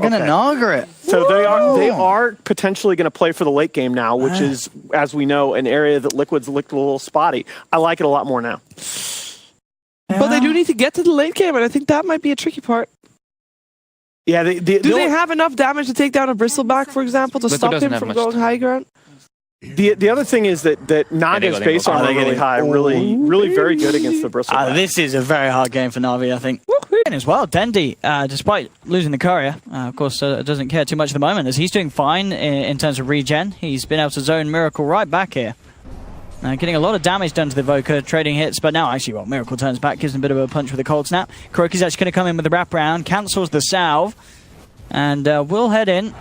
They're going to Naga it. So they are potentially going to play for the late game now, which is, as we know, an area that Liquid's looked a little spotty. I like it a lot more now. Yeah. But they do need to get to the late game, and I think that might be a tricky part. Yeah, do they have enough damage to take down a Bristleback, for example, to stop him from going high ground? The other thing is that Naga's base armor really high, really very good against the Bristleback. This is a very hard game for Na'Vi, I think. And as well, Dendi, despite losing the courier, of course, doesn't care too much at the moment, as he's doing fine in terms of regen. He's been able to zone Miracle right back here. Getting a lot of damage done to the Evoker, trading hits, but now actually, well, Miracle turns back, gives him a bit of a punch with a cold snap. KuroKy's actually going to come in with the wraparound, cancels the salve, and we'll head in.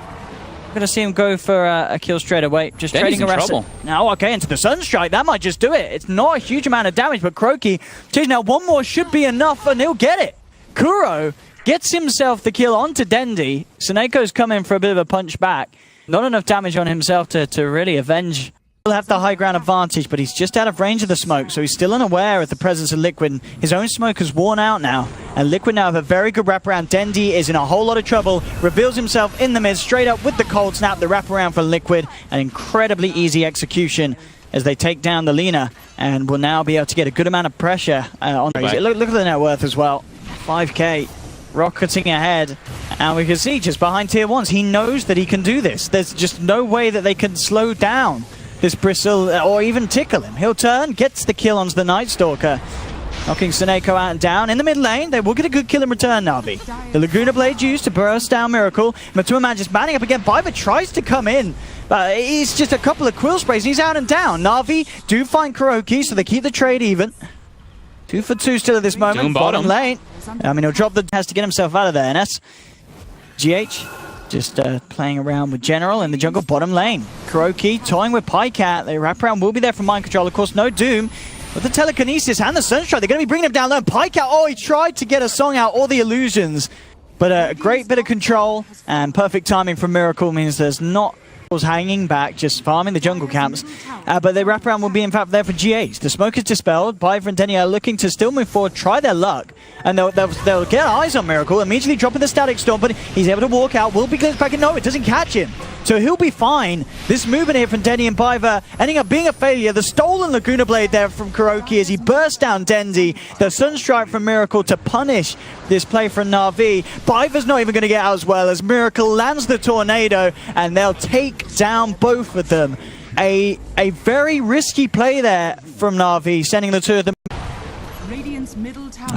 Going to see him go for a kill straight away. Just trading a rest. Now, okay, into the Sunstrike. That might just do it. It's not a huge amount of damage, but KuroKy, geez, now one more should be enough, and he'll get it. Kuro gets himself the kill onto Dendi. Seneco's come in for a bit of a punch back. Not enough damage on himself to really avenge. He'll have the high ground advantage, but he's just out of range of the smoke, so he's still unaware of the presence of Liquid. His own smoke has worn out now, and Liquid now have a very good wraparound. Dendi is in a whole lot of trouble, reveals himself in the mid, straight up with the cold snap, the wraparound for Liquid, an incredibly easy execution as they take down the Lina, and will now be able to get a good amount of pressure on. Look at the net worth as well, 5k. Rocketing ahead, and we can see just behind tier 1s, he knows that he can do this. There's just no way that they can slow down this Bristle or even tickle him. He'll turn, gets the kill onto the Night Stalker, knocking Seneco out and down. In the mid lane, they will get a good kill in return, Na'Vi. The Laguna Blade used to burst down Miracle. Matuma just manning up again. Biver tries to come in, but he's just a couple of quill sprays and he's out and down. Na'Vi do find KuroKy, so they keep the trade even. 2 for 2 still at this moment. Bottom lane. I mean, he'll drop the has to get himself out of there, NS. GH just playing around with General in the jungle bottom lane. KuroKy toying with Pycat. The wraparound will be there for Mind Control. Of course, no Doom. With the Telekinesis and the Sunstrike, they're going to be bringing him down low. Pycat, he tried to get a song out, all the illusions. But a great bit of control and perfect timing from Miracle means there's not hanging back, just farming the jungle camps. But the wraparound will be, in fact, there for GH. The smoke is dispelled. Biver and Dendi are looking to still move forward, try their luck. And they'll get eyes on Miracle, immediately dropping the Static Storm, but he's able to walk out. Will be glimpsed back, and no, it doesn't catch him. So he'll be fine. This movement here from Dendi and Biver ending up being a failure. The stolen Laguna Blade there from KuroKy as he bursts down Dendi. The Sunstrike from Miracle to punish this play from Na'Vi. Biver's not even going to get out as well as Miracle lands the Tornado, and they'll take down both of them. A very risky play there from Na'Vi, sending the two of them.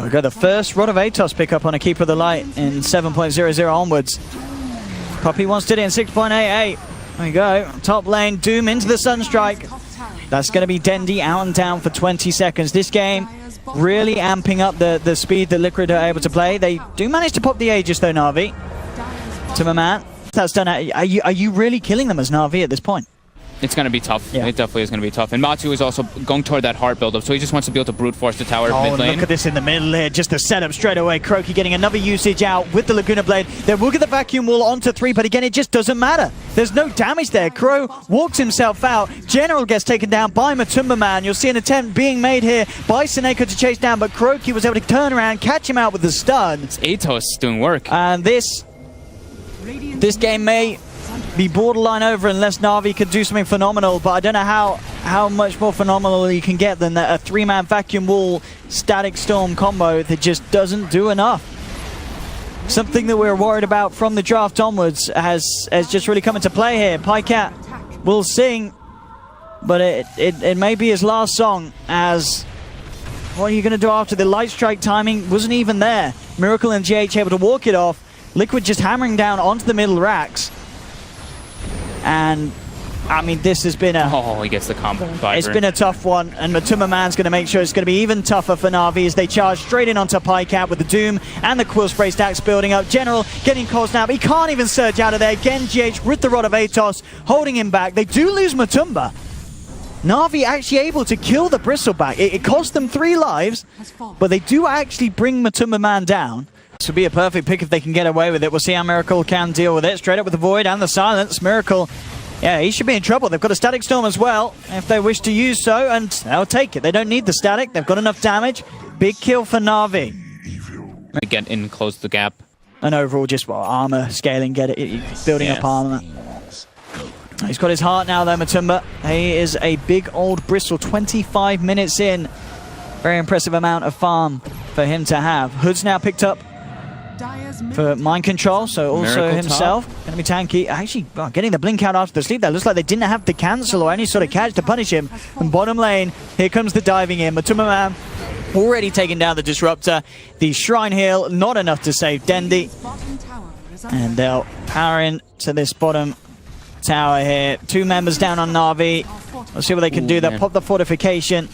We got the first Rod of Atos pick up on a Keeper of the Light in 7.00 onwards. Puppy wants it in 6.88. There we go. Top lane, Doom into the Sunstrike. That's going to be Dendi out and down for 20 seconds. This game really amping up the speed that Liquid are able to play. They do manage to pop the Aegis though, Na'Vi. To my man. That's done. Are you really killing them as Na'Vi at this point? It's going to be tough. Yeah. It definitely is going to be tough. And Matsu is also going toward that hard build-up, so he just wants to be able to brute force the tower mid lane. Look at this in the middle here. Just the setup straight away. KuroKy getting another usage out with the Laguna Blade. They will get the Vacuum Wall onto 3, but again, it just doesn't matter. There's no damage there. Kuro walks himself out. General gets taken down by Matumba Man. You'll see an attempt being made here by Seneco to chase down, but KuroKy was able to turn around, catch him out with the stun. It's Atos doing work. And this game may be borderline over unless Na'Vi can do something phenomenal, but I don't know how much more phenomenal you can get than a 3-man Vacuum Wall Static Storm combo that just doesn't do enough. Something that we're worried about from the draft onwards has just really come into play here. Pycat will sing, but it may be his last song, as what are you going to do after the Light Strike timing wasn't even there. Miracle and GH able to walk it off. Liquid just hammering down onto the middle racks. And I mean, this has been he gets the combo. It's been a tough one, and Matuma Man's going to make sure it's going to be even tougher for Na'Vi as they charge straight in onto Pycat with the Doom and the Quill Spray stacks building up. General getting cold snap. He can't even surge out of there. Again, GH with the Rod of Atos, holding him back. They do lose Matumba. Na'Vi actually able to kill the Bristleback. It cost them 3 lives, but they do actually bring Matumba Man down. This would be a perfect pick if they can get away with it. We'll see how Miracle can deal with it. Straight up with the Void and the Silence. Miracle, yeah, he should be in trouble. They've got a Static Storm as well, if they wish to use so, and they'll take it. They don't need the Static. They've got enough damage. Big kill for Na'Vi. Get in, close the gap. and overall just armor scaling, building up armor. He's got his heart now though, Matumba. He is a big old Bristol, 25 minutes in. Very impressive amount of farm for him to have. Hood's now picked up for mind control, so also Miracle himself going to be tanky. Actually, getting the blink out after the sleep there. Looks like they didn't have to cancel or any sort of catch to punish him. And bottom lane, here comes the diving in. Matumba Man already taking down the Disruptor. The Shrine Heal, not enough to save Dendi. And they'll power in to this bottom tower here. 2 members down on Na'Vi. Let's see what they can do. They'll pop the fortification.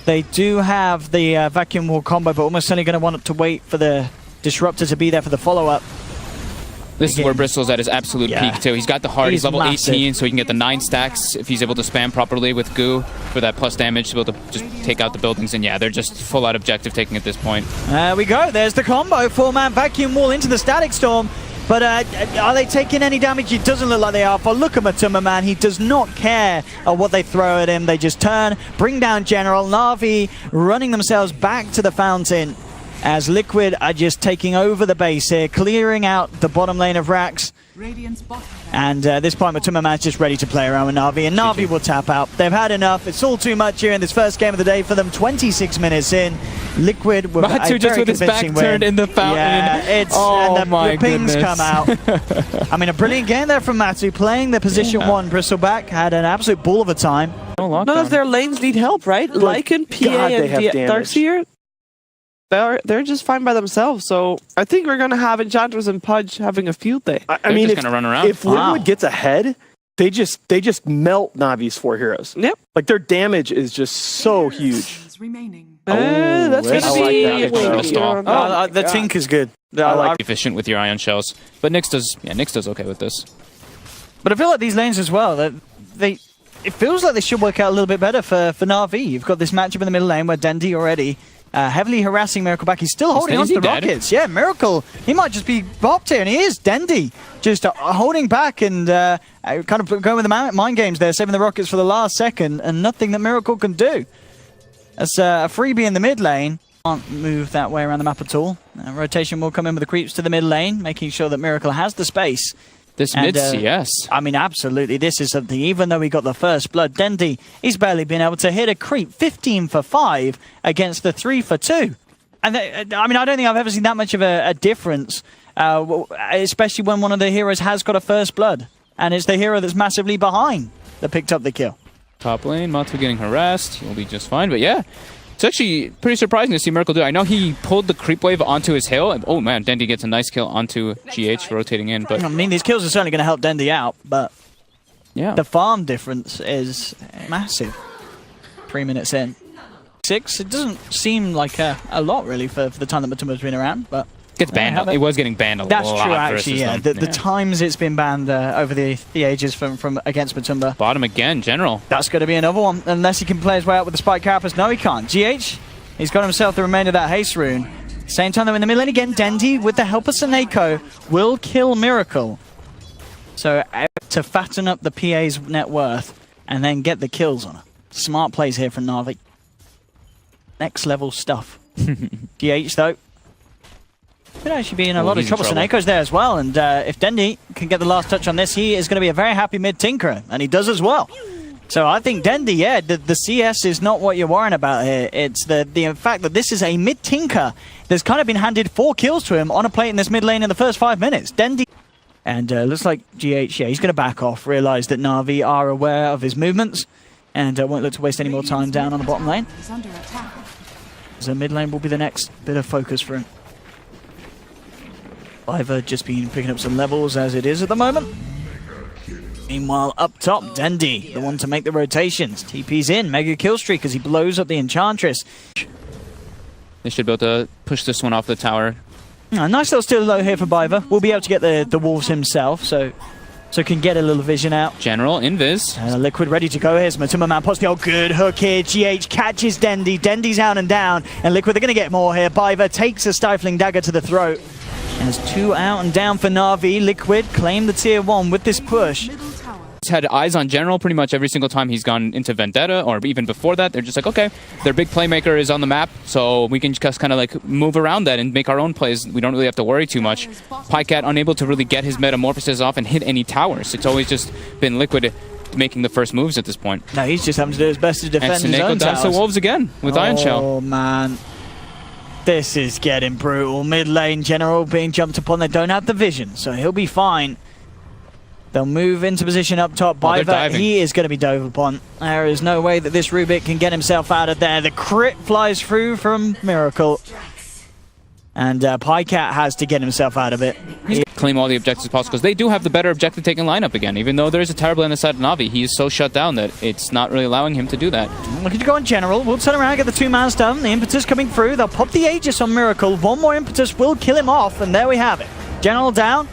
They do have the vacuum wall combo, but almost certainly going to want to wait for the Disruptor to be there for the follow-up. This is where Bristol's at his absolute peak, too. He's got the heart. He's level massive. 18, so he can get the 9 stacks if he's able to spam properly with Goo for that plus damage to be able to just take out the buildings. And yeah, they're just full-out objective taking at this point. There we go. There's the combo. 4-man vacuum wall into the Static Storm. But are they taking any damage? It doesn't look like they are. For look at Matumba Man, he does not care what they throw at him. They just turn, bring down General. Na'Vi running themselves back to the fountain as Liquid are just taking over the base here, clearing out the bottom lane of Rax. And at this point, Matumba Man's just ready to play around with Na'Vi, and Na'Vi will tap out. They've had enough. It's all too much here in this first game of the day for them. 26 minutes in. Liquid with Matu just with his back turned in the fountain. Yeah, and the pings come out. I mean, a brilliant game there from Matu, playing the position 1 Bristleback. Had an absolute ball of a time. None of their lanes need help, right? Lycan, PA, and Darkseer, they're just fine by themselves. So I think we're going to have Enchanters and Pudge having a field day. I mean, just gonna run around. If Liquid gets ahead, they just melt Navi's 4 heroes. Yep. Like, their damage is just so huge. That's going to be... The Tink is good. I like efficient with your ion shells. But Nyx does okay with this. But I feel like these lanes as well, that it feels like they should work out a little bit better for Na'Vi. You've got this matchup in the middle lane where Dendi already heavily harassing Miracle back. He's still holding on to the rockets. Yeah, Miracle, he might just be bopped here, and he is. Dendi just holding back and kind of going with the mind games there, saving the rockets for the last second, and nothing that Miracle can do. That's a freebie in the mid lane. Can't move that way around the map at all. Rotation will come in with the creeps to the mid lane, making sure that Miracle has the space. This mid CS. I mean, absolutely, this is something. Even though we got the first blood, Dendi, he's barely been able to hit a creep 15 for 5 against the 3 for 2. And I mean, I don't think I've ever seen that much of a difference, especially when one of the heroes has got a first blood. And it's the hero that's massively behind that picked up the kill. Top lane, Matu getting harassed. He'll be just fine. But yeah, it's actually pretty surprising to see Miracle do it. I know he pulled the creep wave onto his hill. And, oh man, Dendi gets a nice kill onto GH rotating in. But I mean, these kills are certainly going to help Dendi out, but yeah, the farm difference is massive. 3 minutes in. 6, it doesn't seem like a lot really for the time that Matumba's been around, but gets banned. It was getting banned a lot. That's true, actually. Yeah, the times it's been banned over the ages from against Matumba. Bottom again, General. That's going to be another one, unless he can play his way out with the Spike Carapace. No, he can't. GH, he's got himself the remainder of that haste rune. Same time, though, in the middle lane again, Dendi, with the help of Seneko, will kill Miracle. So, to fatten up the PA's net worth and then get the kills on her. Smart plays here from Na'Vi. Next level stuff. GH, though, could actually be in a lot of trouble. Seneko's there as well, and if Dendi can get the last touch on this, he is going to be a very happy mid-tinkerer, and he does as well. So I think Dendi, yeah, the CS is not what you're worrying about here. It's the fact that this is a mid-tinker that's kind of been handed 4 kills to him on a plate in this mid lane in the first 5 minutes. Dendi, and looks like GH, yeah, he's going to back off, realise that Na'Vi are aware of his movements, and won't look to waste any more time down on the bottom lane. So mid lane will be the next bit of focus for him. Iva just been picking up some levels as it is at the moment. Meanwhile, up top, Dendi, the one to make the rotations. TP's in, mega kill streak as he blows up the Enchantress. They should be able to push this one off the tower. Nice little still low here for Biva. We'll be able to get the wolves himself, so can get a little vision out. General, invis. Liquid ready to go here. Matumba Man pots the old good hook here. GH catches Dendi. Dendi's out and down. And Liquid, they're going to get more here. Biva takes a stifling dagger to the throat. And there's 2 out and down for Na'Vi. Liquid claim the tier 1 with this push. Liquid's had eyes on General pretty much every single time he's gone into Vendetta, or even before that. They're just like, okay, their big playmaker is on the map, so we can just kind of like move around that and make our own plays. We don't really have to worry too much. Pycat unable to really get his Metamorphosis off and hit any towers. It's always just been Liquid making the first moves at this point. No, he's just having to do his best to defend his own down to towers. Wolves again with Iron Shell. Oh, man. This is getting brutal. Mid lane, General being jumped upon. They don't have the vision, so he'll be fine. They'll move into position up top. Biver, he is going to be dove upon. There is no way that this Rubik can get himself out of there. The crit flies through from Miracle. And Pycat has to get himself out of it. Claim all the objectives possible, because they do have the better objective taking lineup again. Even though there is a terrible on the side of Na'Vi, he is so shut down that it's not really allowing him to do that. Looking to go on General. We'll turn around, get the 2-man stun. The impetus coming through. They'll pop the Aegis on Miracle. One more impetus will kill him off, and there we have it. General down.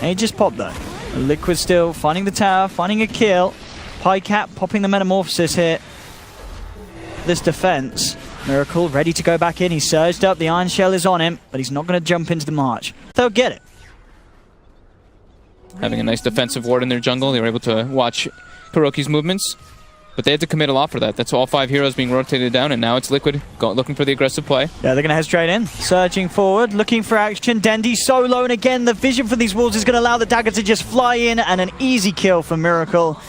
Aegis pop though. Liquid still finding the tower, finding a kill. Pycat popping the Metamorphosis here. This defense. Miracle ready to go back in. He's surged up. The Iron Shell is on him, but he's not going to jump into the march. They'll get it. Having a nice defensive ward in their jungle, they were able to watch Kuroki's movements, but they had to commit a lot for that. That's all 5 heroes being rotated down, and now it's Liquid looking for the aggressive play. Yeah, they're going to head straight in. Surging forward, looking for action. Dendi solo, and again, the vision for these wolves is going to allow the dagger to just fly in, and an easy kill for Miracle.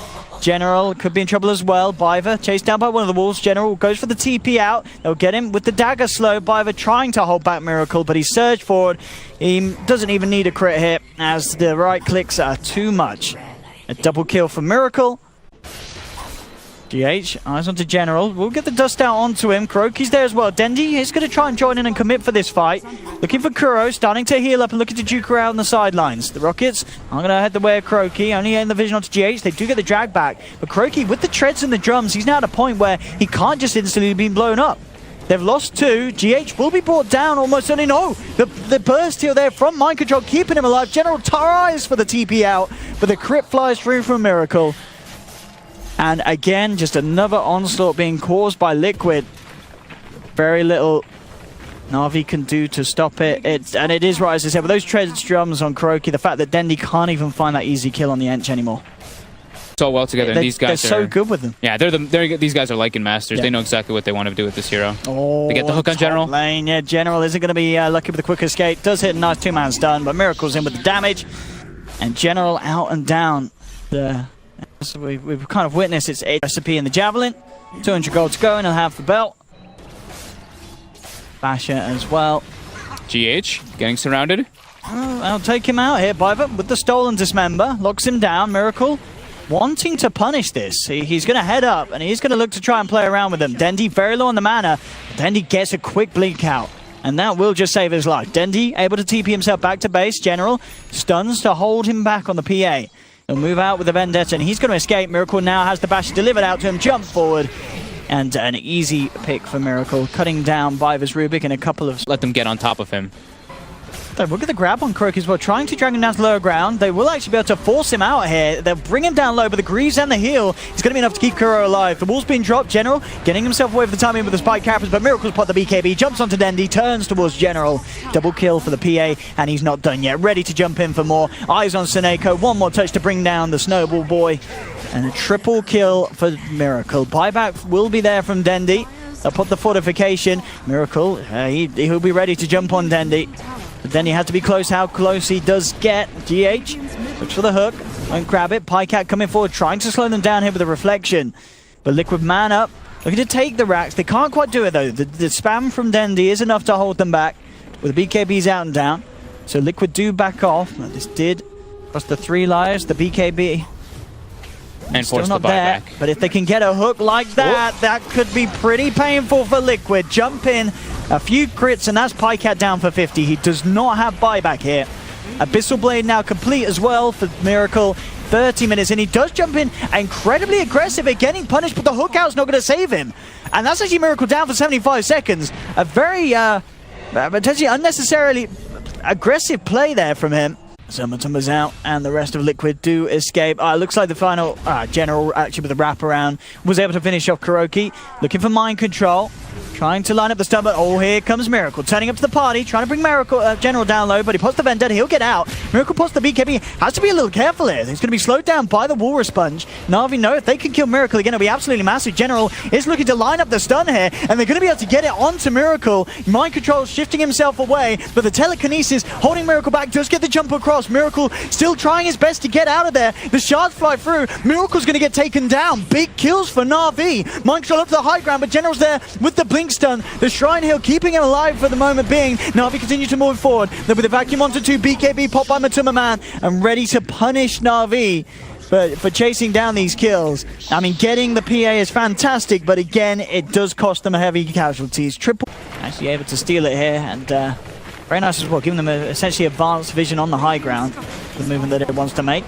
General could be in trouble as well. Biver chased down by one of the wolves. General goes for the TP out. They'll get him with the dagger slow. Biver trying to hold back Miracle, but he surged forward. He doesn't even need a crit hit as the right clicks are too much. A double kill for Miracle. GH, eyes onto General. We'll get the dust out onto him. Kuroki's there as well. Dendi is going to try and join in and commit for this fight. Looking for Kuro, starting to heal up and looking to juke her out on the sidelines. The Rockets are going to head the way of Kuroki. Only getting the vision onto GH. They do get the drag back. But Kuroki, with the treads and the drums, he's now at a point where he can't just instantly be blown up. They've lost 2. GH will be brought down almost. Only no. The burst here there from Mind Control, keeping him alive. General tries for the TP out, but the crit flies through from Miracle. And again, just another onslaught being caused by Liquid. Very little Na'Vi can do to stop it. And it is right, as I said, with those treads drums on Kuroki, the fact that Dendi can't even find that easy kill on the Ench anymore. So well together. These guys they're so good with them. Yeah, these guys are Lycan masters. Yeah. They know exactly what they want to do with this hero. Oh, they get the hook on General. Lane. Yeah, General isn't going to be lucky with the quick escape. Does hit a nice 2-man stun, but Miracle's in with the damage. And General out and down. So we've kind of witnessed its recipe in the Javelin. 200 gold to go, and he'll have the belt. Basher as well. GH getting surrounded. I'll take him out here. Biver with the stolen dismember. Locks him down. Miracle wanting to punish this. He's going to head up, and he's going to look to try and play around with him. Dendi very low on the mana. Dendi gets a quick blink out, and that will just save his life. Dendi able to TP himself back to base. General stuns to hold him back on the PA. He'll move out with the Vendetta, and he's going to escape. Miracle now has the bash delivered out to him. Jump forward. And an easy pick for Miracle. Cutting down Biver's Rubik in a couple of... Let them get on top of him. We'll get the grab on Kuroki as well. Trying to drag him down to lower ground. They will actually be able to force him out here. They'll bring him down low, but the Greaves and the heal is going to be enough to keep Kuro alive. The wall's being dropped. General getting himself away for the timing with the spike carriers, but Miracle's pot the BKB. Jumps onto Dendi. Turns towards General. Double kill for the PA, and he's not done yet. Ready to jump in for more. Eyes on Seneko. One more touch to bring down the Snowball Boy. And a triple kill for Miracle. Buyback will be there from Dendi. They'll put the fortification. Miracle, he'll be ready to jump on Dendi. But then he had to be close. How close he does get. GH looks for the hook. Won't grab it. Pycat coming forward, trying to slow them down here with a reflection. But Liquid man up, looking to take the racks. They can't quite do it though. The spam from Dendi is enough to hold them back. With the BKBs out and down. So Liquid do back off. This did cost the 3 lives. The BKB and still force not the buyback. There. But if they can get a hook like that, that could be pretty painful for Liquid. Jump in. A few crits, and that's Pycat down for 50. He does not have buyback here. Abyssal Blade now complete as well for Miracle. 30 minutes, and he does jump in. Incredibly aggressive at getting punished, but the hook out's not going to save him. And that's actually Miracle down for 75 seconds. A very, potentially unnecessarily aggressive play there from him. Summerton was out, and the rest of Liquid do escape. Looks like the final General, actually with the wraparound, was able to finish off Kuroki. Looking for Mind Control. trying to line up the stun, but oh, here comes Miracle, turning up to the party, trying to bring Miracle, General down low, but he pots the Vendetta, he'll get out. Miracle pots the BKB, has to be a little careful here. He's going to be slowed down by the Walrus Sponge. Na'Vi know if they can kill Miracle again, it'll be absolutely massive. General is looking to line up the stun here, and they're going to be able to get it onto Miracle. Mind Control shifting himself away, but the Telekinesis holding Miracle back, does get the jump across. Miracle still trying his best to get out of there. The shards fly through. Miracle's going to get taken down. Big kills for Na'Vi. Mind Control up to the high ground, but General's there with the Blink Stun. The Shrine Hill keeping him alive for the moment being. Na'Vi continue to move forward. They're with the Vacuum onto 2, BKB popped by Matuma Man, and ready to punish Na'Vi for chasing down these kills. I mean, getting the PA is fantastic, but again, it does cost them heavy casualties. Triple actually able to steal it here, and very nice as well, giving them essentially advanced vision on the high ground, the movement that it wants to make,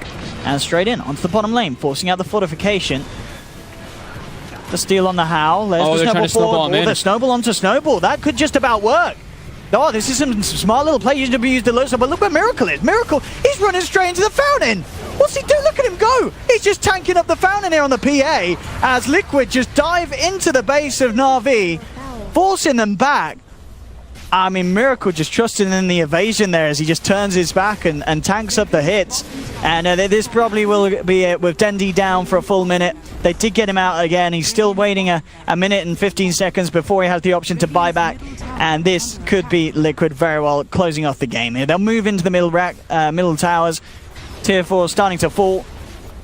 and straight in onto the bottom lane, forcing out the fortification. The steal on the Howl. There's the snowball forward. The snowball onto snowball. That could just about work. Oh, this is some smart little play to be used to low side, but look where Miracle is. Miracle, he's running straight into the fountain. What's he doing? Look at him go. He's just tanking up the fountain here on the PA as Liquid just dive into the base of Na'Vi, forcing them back. I mean, Miracle just trusting in the evasion there as he just turns his back and tanks up the hits. And this probably will be it with Dendi down for a full minute. They did get him out again. He's still waiting a minute and 15 seconds before he has the option to buy back. And this could be Liquid very well closing off the game here. They'll move into the middle towers. Tier 4 starting to fall.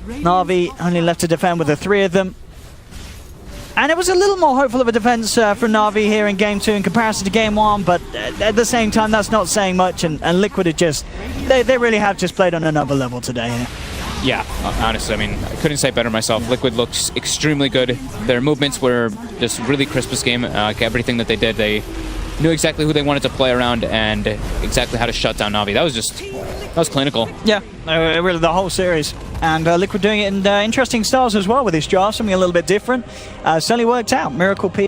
Na'Vi only left to defend with the 3 of them. And it was a little more hopeful of a defense from Na'Vi here in Game 2 in comparison to Game 1, but at the same time, that's not saying much, and Liquid are just, they really have just played on another level today here. Yeah, honestly, I mean, I couldn't say better myself. Liquid looks extremely good. Their movements were just really crisp this game. Everything that they did, they knew exactly who they wanted to play around and exactly how to shut down Na'Vi. That was clinical. Yeah, really the whole series. And Liquid doing it in interesting styles as well with this draft, something a little bit different. Certainly worked out. Miracle P